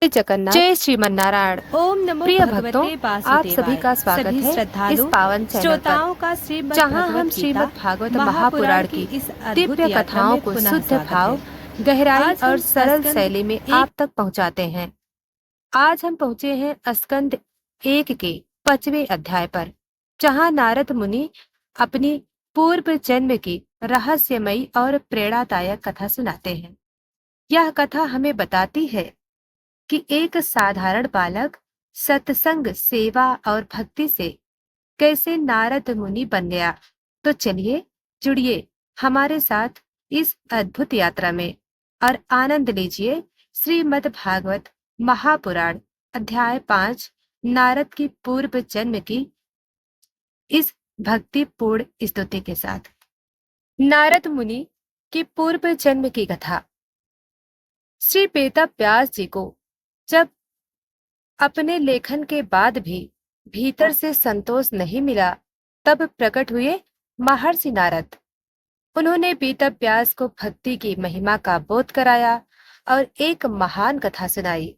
जय जगन्नाथ, जय श्रीमन्नारायण। ओम नमो प्रिय भक्तों, भगवते आप सभी का स्वागत सभी है इस श्रद्धालु पावन चैनल श्रोताओं पर, का श्रीमद् जहां भगवत हम गीता श्रीमद् भागवत महापुराण महापुराण की की इस अद्भुत दिव्य यात्रा कथाओं में को पुनः शुद्ध स्वागत भाव, है। गहराई आज और हम सरल स्कंद शैली में एक आप तक पहुंचाते हैं। आज हम पहुंचे हैं स्कंद 1 के 5वें अध्याय पर, जहां नारद मुनि अपनी पूर्व जन्म की रहस्यमयी और प्रेरणादायक कथा सुनाते हैं। यह कथा हमें बताती है कि एक साधारण बालक सत्संग, सेवा और भक्ति से कैसे नारद मुनि बन गया। तो चलिए जुड़िए हमारे साथ इस अद्भुत यात्रा में और आनंद लीजिए श्रीमद् भागवत महापुराण अध्याय 5 नारद की पूर्व जन्म की इस भक्तिपूर्ण स्तुति के साथ। नारद मुनि की पूर्व जन्म की कथा। श्री वेद व्यास जी को जब अपने लेखन के बाद भी भीतर से संतोष नहीं मिला, तब प्रकट हुए महर्षि नारद। उन्होंने वेद व्यास को भक्ति की महिमा का बोध कराया और एक महान कथा सुनाई,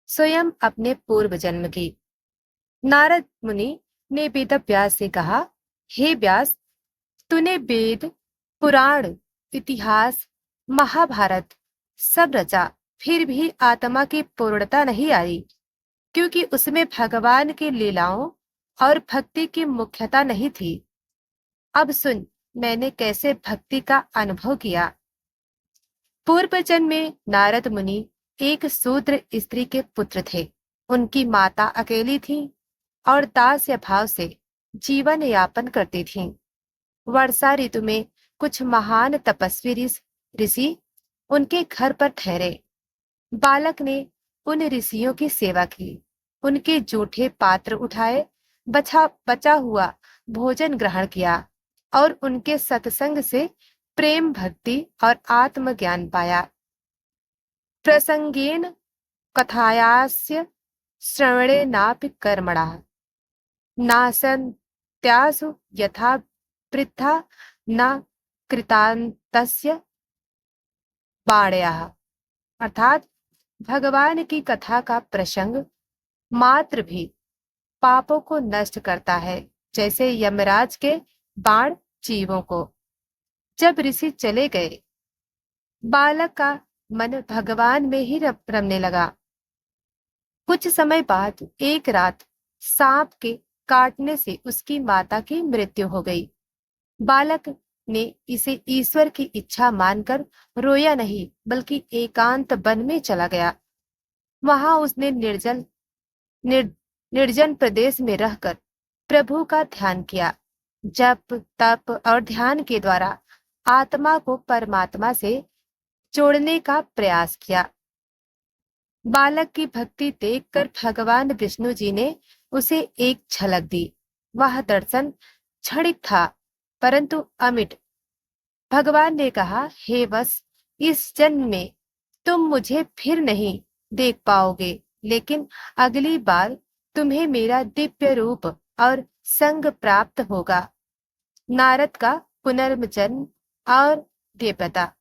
स्वयं अपने पूर्व जन्म की। नारद मुनि ने वेद व्यास से कहा, हे व्यास, तूने वेद, पुराण, इतिहास, महाभारत सब रचा, फिर भी आत्मा की पूर्णता नहीं आई, क्योंकि उसमें भगवान की लीलाओं और भक्ति की मुख्यता नहीं थी। अब सुन, मैंने कैसे भक्ति का अनुभव किया। पूर्व जन्म में नारद मुनि एक शूद्र स्त्री के पुत्र थे। उनकी माता अकेली थी और दास्य भाव से जीवन यापन करती थीं। वर्षा ऋतु में कुछ महान तपस्वी ऋषि उनके घर पर ठहरे। बालक ने उन ऋषियों की सेवा की, उनके जूठे पात्र उठाए, बचा हुआ भोजन ग्रहण किया और उनके सत्संग से प्रेम, भक्ति और आत्मज्ञान पाया। प्रसंगेन कथायास्य श्रवणेनापि कर्मणा नासन्त्यासु यथा वृद्धा न कृतान्तस्य बाणयः। अर्थात भगवान की कथा का प्रसंग मात्र भी पापों को नष्ट करता है, जैसे यमराज के बाण जीवों को। जब ऋषि चले गए, बालक का मन भगवान में ही रमने लगा। कुछ समय बाद एक रात सांप के काटने से उसकी माता की मृत्यु हो गई। बालक ने इसे ईश्वर की इच्छा मानकर रोया नहीं, बल्कि एकांत वन में चला गया। वहां उसने निर्जन प्रदेश में रहकर प्रभु का ध्यान किया। जप, तप और ध्यान के द्वारा आत्मा को परमात्मा से जोड़ने का प्रयास किया। बालक की भक्ति देखकर भगवान विष्णु जी ने उसे एक झलक दी। वह दर्शन क्षणिक था, परंतु अमिट। भगवान ने कहा, हे वत्स, इस जन्म में तुम मुझे फिर नहीं देख पाओगे, लेकिन अगली बार तुम्हें मेरा दिव्य रूप और संग प्राप्त होगा। नारद का पुनर्जन्म और देवता।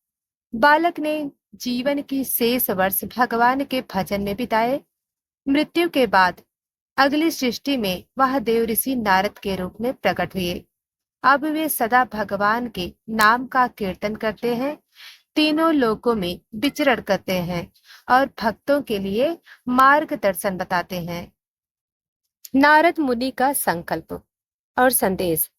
बालक ने जीवन की शेष वर्ष भगवान के भजन में बिताए। मृत्यु के बाद अगली सृष्टि में वह देव ऋषि नारद के रूप में प्रकट हुए। अब वे सदा भगवान के नाम का कीर्तन करते हैं, तीनों लोकों में विचरण करते हैं और भक्तों के लिए मार्गदर्शन बताते हैं। नारद मुनि का संकल्प और संदेश।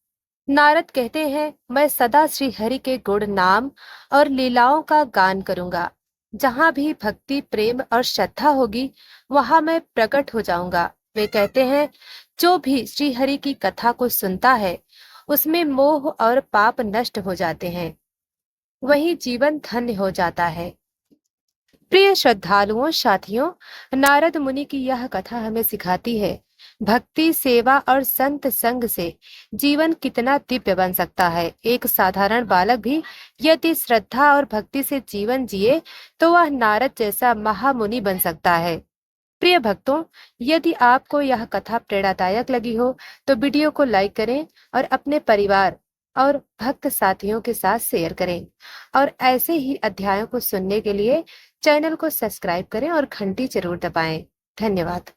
नारद कहते हैं, मैं सदा श्री हरि के गुण, नाम और लीलाओं का गान करूंगा। जहां भी भक्ति, प्रेम और श्रद्धा होगी, वहां मैं प्रकट हो जाऊंगा। वे कहते हैं, जो भी श्री हरि की कथा को सुनता है, उसमें मोह और पाप नष्ट हो जाते हैं, वही जीवन धन्य हो जाता है। प्रिय श्रद्धालुओं, साथियों, नारद मुनि की यह कथा हमें सिखाती है भक्ति, सेवा और संत संग से जीवन कितना दिव्य बन सकता है। एक साधारण बालक भी यदि श्रद्धा और भक्ति से जीवन जिए, तो वह नारद जैसा महामुनि बन सकता है। प्रिय भक्तों, यदि आपको यह कथा प्रेरणादायक लगी हो, तो वीडियो को लाइक करें और अपने परिवार और भक्त साथियों के साथ शेयर करें। और ऐसे ही अध्यायों को सुनने के लिए चैनल को सब्सक्राइब करें और घंटी जरूर दबाएं। धन्यवाद।